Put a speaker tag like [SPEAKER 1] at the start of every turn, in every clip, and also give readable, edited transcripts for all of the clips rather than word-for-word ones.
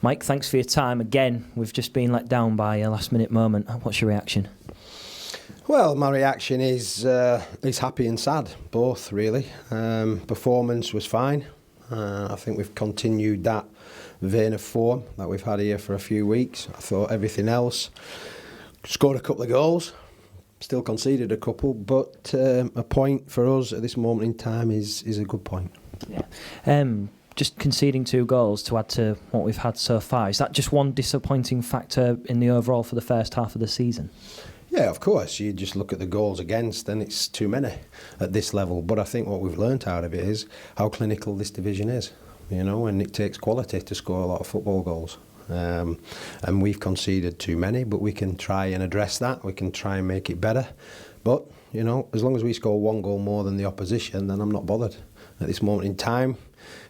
[SPEAKER 1] Mike, thanks for your time again. We've just been let down by a last-minute moment. What's your reaction?
[SPEAKER 2] Well, my reaction is happy and sad, both really. Performance was fine. I think we've continued that vein of form that we've had here for a few weeks. I thought everything else, scored a couple of goals, still conceded a couple, but a point for us at this moment in time is a good point.
[SPEAKER 1] Yeah. Just conceding 2 goals to add to what we've had so far, is that just one disappointing factor in the overall for the first half of the season?
[SPEAKER 2] Yeah, of course. You just look at the goals against and it's too many at this level. But I think what we've learnt out of it is how clinical this division is, and it takes quality to score a lot of football goals. And we've conceded too many, but we can try and address that. We can try and make it better. But, as long as we score 1 goal more than the opposition, then I'm not bothered. At this moment in time,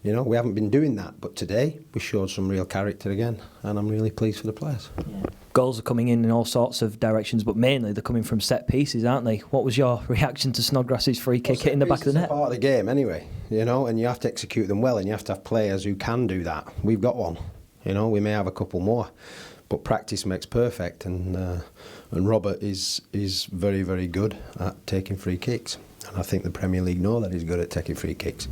[SPEAKER 2] we haven't been doing that. But today, we showed some real character again, and I'm really pleased for the players.
[SPEAKER 1] Yeah. Goals are coming in all sorts of directions, but mainly they're coming from set pieces, aren't they? What was your reaction to Snodgrass's free kick hitting the back of the net?
[SPEAKER 2] It's part of the game anyway, and you have to execute them well, and you have to have players who can do that. We've got one, we may have a couple more, but practice makes perfect, and Robert is very, very good at taking free kicks. And I think the Premier League know that he's good at taking free kicks.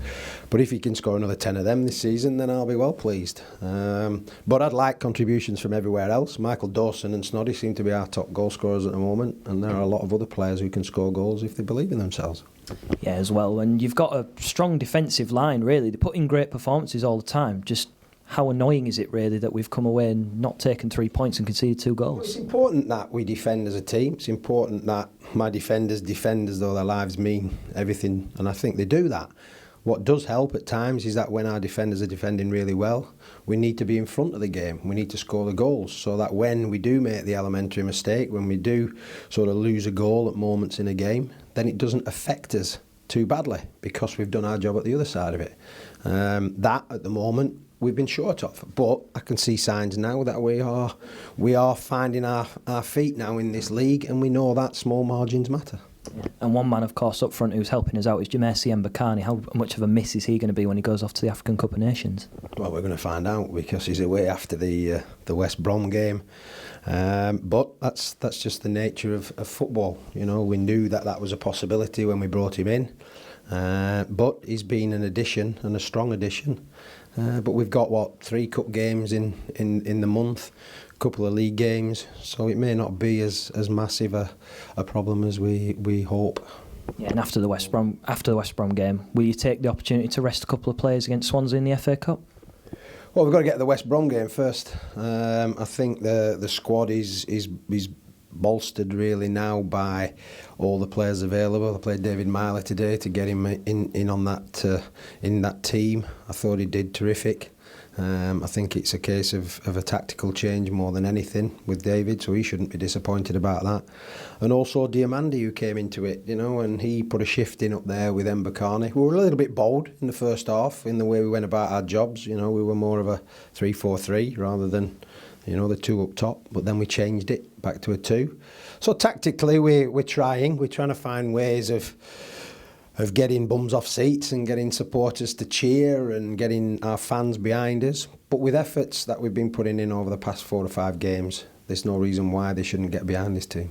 [SPEAKER 2] But if he can score another 10 of them this season, then I'll be well pleased. But I'd like contributions from everywhere else. Michael Dawson and Snoddy seem to be our top goal scorers at the moment, and there are a lot of other players who can score goals if they believe in themselves.
[SPEAKER 1] Yeah, as well. And you've got a strong defensive line, really. They put in great performances all the time. Just how annoying is it really that we've come away and not taken 3 points and conceded 2 goals?
[SPEAKER 2] Well, it's important that we defend as a team. It's important that my defenders defend as though their lives mean everything, and I think they do that. What does help at times is that when our defenders are defending really well, we need to be in front of the game. We need to score the goals so that when we do make the elementary mistake, when we do sort of lose a goal at moments in a game, then it doesn't affect us too badly because we've done our job at the other side of it. That, at the moment, we've been short of, but I can see signs now that we are finding our feet now in this league, and we know that small margins matter.
[SPEAKER 1] Yeah. And one man, of course, up front who's helping us out is Jameer Mbakani. How much of a miss is he going to be when he goes off to the African Cup of Nations? Well,
[SPEAKER 2] we're going to find out because he's away after the West Brom game. But that's just the nature of football. We knew that was a possibility when we brought him in. But he's been an addition, and a strong addition. But we've got 3 cup games in the month, a couple of league games, so it may not be as massive a problem as we hope.
[SPEAKER 1] Yeah, and after the West Brom game, will you take the opportunity to rest a couple of players against Swansea in the FA Cup?
[SPEAKER 2] Well, we've got to get the West Brom game first. I think the squad is bolstered really now by all the players available. I played David Myler today to get him in on that in that team. I thought he did terrific. I think it's a case of a tactical change more than anything with David, so he shouldn't be disappointed about that. And also Diamandi, who came into it, and he put a shift in up there with Mbakani. We were a little bit bold in the first half in the way we went about our jobs. We were more of a 3-4-3 rather than the 2 up top, but then we changed it back to a 2. So tactically we're trying to find ways of getting bums off seats and getting supporters to cheer and getting our fans behind us. But with efforts that we've been putting in over the past 4 or 5 games, there's no reason why they shouldn't get behind this team.